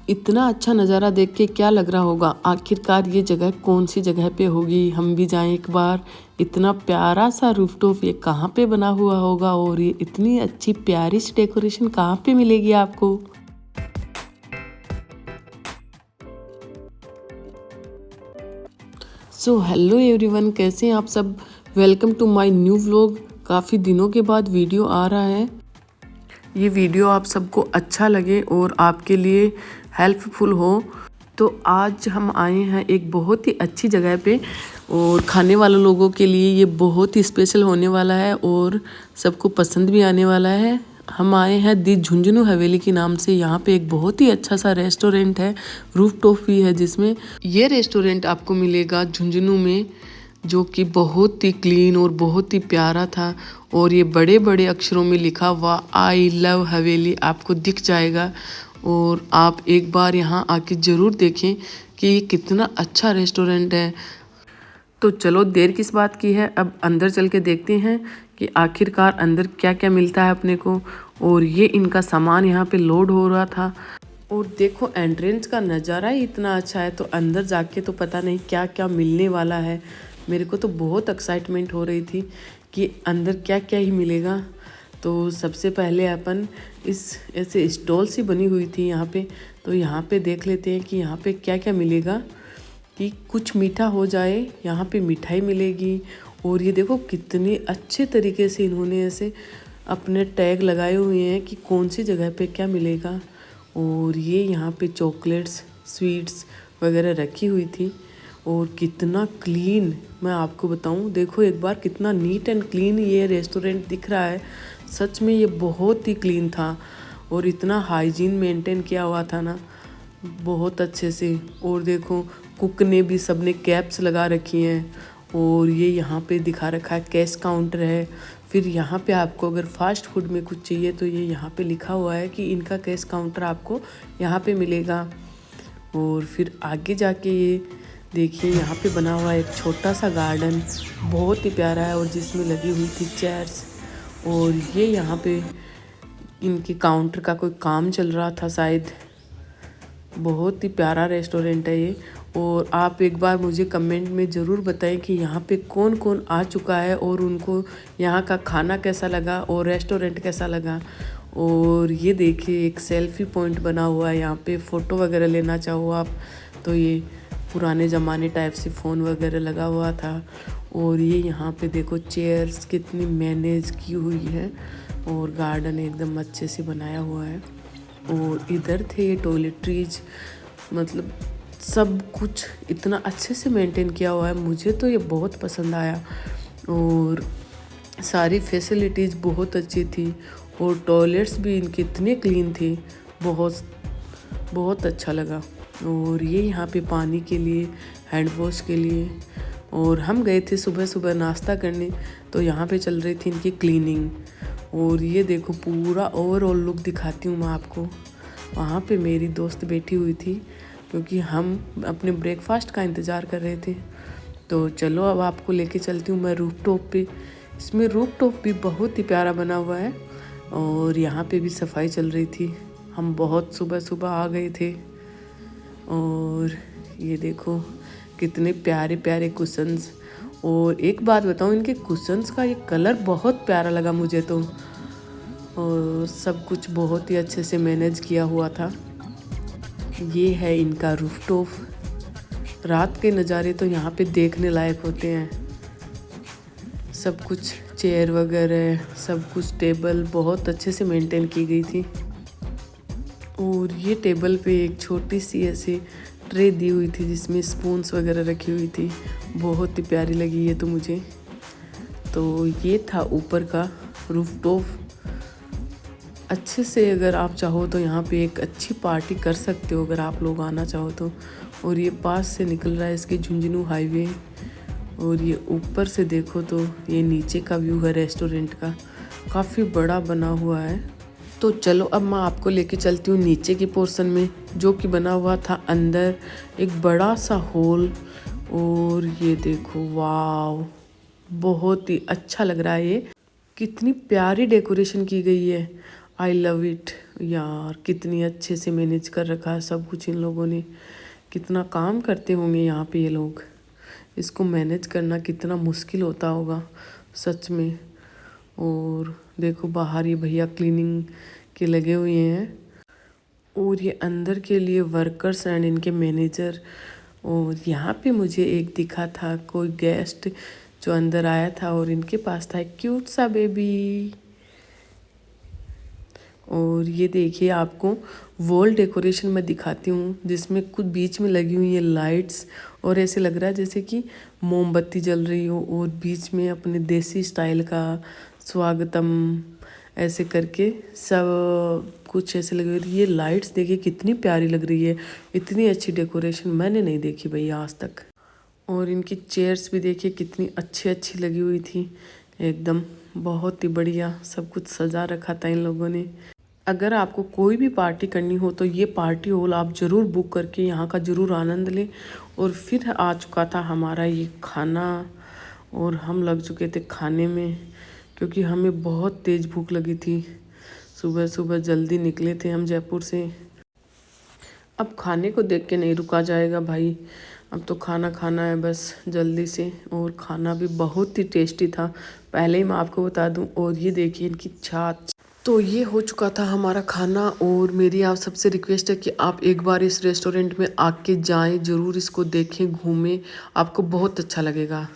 इतना अच्छा नज़ारा देख के क्या लग रहा होगा, आखिरकार ये जगह कौन सी जगह पे होगी, हम भी जाएं एक बार। इतना प्यारा सा रूफटॉप ये कहाँ पे बना हुआ होगा और ये इतनी अच्छी प्यारी सी डेकोरेशन कहाँ पे मिलेगी आपको। सो हेलो एवरीवन, कैसे हैं आप सब। Welcome to my new vlog. काफ़ी दिनों के बाद वीडियो आ रहा है। ये वीडियो आप सबको अच्छा लगे और आपके लिए हेल्पफुल हो। तो आज हम आए हैं एक बहुत ही अच्छी जगह पे और खाने वाले लोगों के लिए ये बहुत ही स्पेशल होने वाला है और सबको पसंद भी आने वाला है। हम आए हैं दी झुंझुनू हवेली के नाम से। यहाँ पे एक बहुत ही अच्छा सा रेस्टोरेंट है, रूफटॉप भी है, जिसमें ये रेस्टोरेंट आपको मिलेगा झुंझुनू में, जो कि बहुत ही क्लीन और बहुत ही प्यारा था। और ये बड़े बड़े अक्षरों में लिखा हुआ आई लव हवेली आपको दिख जाएगा। और आप एक बार यहाँ आके ज़रूर देखें कि ये कितना अच्छा रेस्टोरेंट है। तो चलो देर किस बात की है, अब अंदर चल के देखते हैं कि आखिरकार अंदर क्या क्या मिलता है अपने को। और ये इनका सामान यहाँ पे लोड हो रहा था। और देखो एंट्रेंस का नज़ारा ही इतना अच्छा है, तो अंदर जाके तो पता नहीं क्या क्या मिलने वाला है। मेरे को तो बहुत एक्साइटमेंट हो रही थी कि अंदर क्या क्या ही मिलेगा। तो सबसे पहले अपन इस ऐसे स्टॉल सी बनी हुई थी यहाँ पे, तो यहाँ पे देख लेते हैं कि यहाँ पे क्या क्या मिलेगा। कि कुछ मीठा हो जाए, यहाँ पे मिठाई मिलेगी। और ये देखो कितने अच्छे तरीके से इन्होंने ऐसे अपने टैग लगाए हुए हैं कि कौन सी जगह पे क्या मिलेगा। और ये यहाँ पे चॉकलेट्स, स्वीट्स वगैरह रखी हुई थी। और कितना क्लीन मैं आपको बताऊं, देखो एक बार कितना नीट एंड क्लीन ये रेस्टोरेंट दिख रहा है। सच में ये बहुत ही क्लीन था और इतना हाइजीन मेंटेन किया हुआ था ना, बहुत अच्छे से। और देखो कुक ने भी सबने कैप्स लगा रखी हैं। और ये यहाँ पे दिखा रखा है कैश काउंटर है। फिर यहाँ पे आपको अगर फास्ट फूड में कुछ चाहिए तो ये यहाँ पे लिखा हुआ है कि इनका कैश काउंटर आपको यहाँ पे मिलेगा। और फिर आगे जाके ये देखिए यहाँ पे बना हुआ है एक छोटा सा गार्डन, बहुत ही प्यारा है, और जिसमें लगी हुई थी चेयर्स। और ये यहाँ पे इनके काउंटर का कोई काम चल रहा था शायद। बहुत ही प्यारा रेस्टोरेंट है ये। और आप एक बार मुझे कमेंट में ज़रूर बताएं कि यहाँ पे कौन कौन आ चुका है और उनको यहाँ का खाना कैसा लगा और रेस्टोरेंट कैसा लगा। और ये देखिए एक सेल्फी पॉइंट बना हुआ है, यहाँ पे फ़ोटो वगैरह लेना चाहो आप तो ये पुराने ज़माने टाइप से फ़ोन वगैरह लगा हुआ था। और ये यहाँ पे देखो चेयर्स कितनी मैनेज की हुई है और गार्डन एकदम अच्छे से बनाया हुआ है। और इधर थे ये टॉयलेटरीज, मतलब सब कुछ इतना अच्छे से मेंटेन किया हुआ है। मुझे तो ये बहुत पसंद आया और सारी फैसिलिटीज़ बहुत अच्छी थी। और टॉयलेट्स भी इनके इतने क्लीन थे, बहुत बहुत अच्छा लगा। और ये यहाँ पे पानी के लिए, हैंड वॉश के लिए। और हम गए थे सुबह सुबह नाश्ता करने, तो यहाँ पे चल रही थी इनकी क्लीनिंग। और ये देखो पूरा ओवरऑल लुक दिखाती हूँ मैं आपको। वहाँ पे मेरी दोस्त बैठी हुई थी क्योंकि हम अपने ब्रेकफास्ट का इंतज़ार कर रहे थे। तो चलो अब आपको लेके चलती हूँ मैं रूफटॉप पे। इसमें रूफटॉप भी बहुत ही प्यारा बना हुआ है और यहाँ पे भी सफाई चल रही थी। हम बहुत सुबह सुबह आ गए थे। और ये देखो कितने प्यारे प्यारे कुशन्स। और एक बात बताऊँ, इनके कुशन्स का ये कलर बहुत प्यारा लगा मुझे तो। और सब कुछ बहुत ही अच्छे से मैनेज किया हुआ था। ये है इनका रूफटॉप। रात के नज़ारे तो यहाँ पे देखने लायक होते हैं। सब कुछ चेयर वगैरह, सब कुछ टेबल बहुत अच्छे से मेंटेन की गई थी। और ये टेबल पे एक छोटी सी ऐसी ट्रे दी हुई थी जिसमें स्पून्स वगैरह रखी हुई थी। बहुत ही प्यारी लगी ये तो मुझे। तो ये था ऊपर का रूफटॉप। अच्छे से अगर आप चाहो तो यहाँ पे एक अच्छी पार्टी कर सकते हो अगर आप लोग आना चाहो तो। और ये पास से निकल रहा है इसकी झुंझुनू हाईवे। और ये ऊपर से देखो तो ये नीचे का व्यू है रेस्टोरेंट का, काफ़ी बड़ा बना हुआ है। तो चलो अब मैं आपको लेके चलती हूँ नीचे की पोर्शन में, जो कि बना हुआ था अंदर एक बड़ा सा हॉल। और ये देखो वाव, बहुत ही अच्छा लग रहा है। ये कितनी प्यारी डेकोरेशन की गई है, आई लव इट। यार कितनी अच्छे से मैनेज कर रखा है सब कुछ इन लोगों ने। कितना काम करते होंगे यहाँ पे ये लोग। इसको मैनेज करना कितना मुश्किल होता होगा सच में। और देखो बाहर ये भैया क्लीनिंग के लगे हुए हैं और ये अंदर के लिए वर्कर्स एंड इनके मैनेजर। और यहाँ पे मुझे एक दिखा था कोई गेस्ट जो अंदर आया था और इनके पास था एक क्यूट सा बेबी। और ये देखिए आपको वॉल डेकोरेशन मैं दिखाती हूँ जिसमें कुछ बीच में लगी हुई है लाइट्स और ऐसे लग रहा है जैसे कि मोमबत्ती जल रही हो और बीच में अपने देसी स्टाइल का स्वागतम ऐसे करके सब कुछ ऐसे लगे हुए। ये लाइट्स देखिए कितनी प्यारी लग रही है। इतनी अच्छी डेकोरेशन मैंने नहीं देखी भैया आज तक। और इनकी चेयर्स भी देखिए कितनी अच्छी अच्छी लगी हुई थी एकदम। बहुत ही बढ़िया सब कुछ सजा रखा था इन लोगों ने। अगर आपको कोई भी पार्टी करनी हो तो ये पार्टी हॉल आप ज़रूर बुक करके यहाँ का ज़रूर आनंद लें। और फिर आ चुका था हमारा ये खाना और हम लग चुके थे खाने में क्योंकि हमें बहुत तेज़ भूख लगी थी। सुबह सुबह जल्दी निकले थे हम जयपुर से। अब खाने को देख के नहीं रुका जाएगा भाई। अब तो खाना खाना है बस जल्दी से। और खाना भी बहुत ही टेस्टी था पहले ही मैं आपको बता दूं। और ये देखिए इनकी छाछ। तो ये हो चुका था हमारा खाना। और मेरी आप सबसे रिक्वेस्ट है कि आप एक बार इस रेस्टोरेंट में आके जाएं, ज़रूर इसको देखें, घूमें, आपको बहुत अच्छा लगेगा।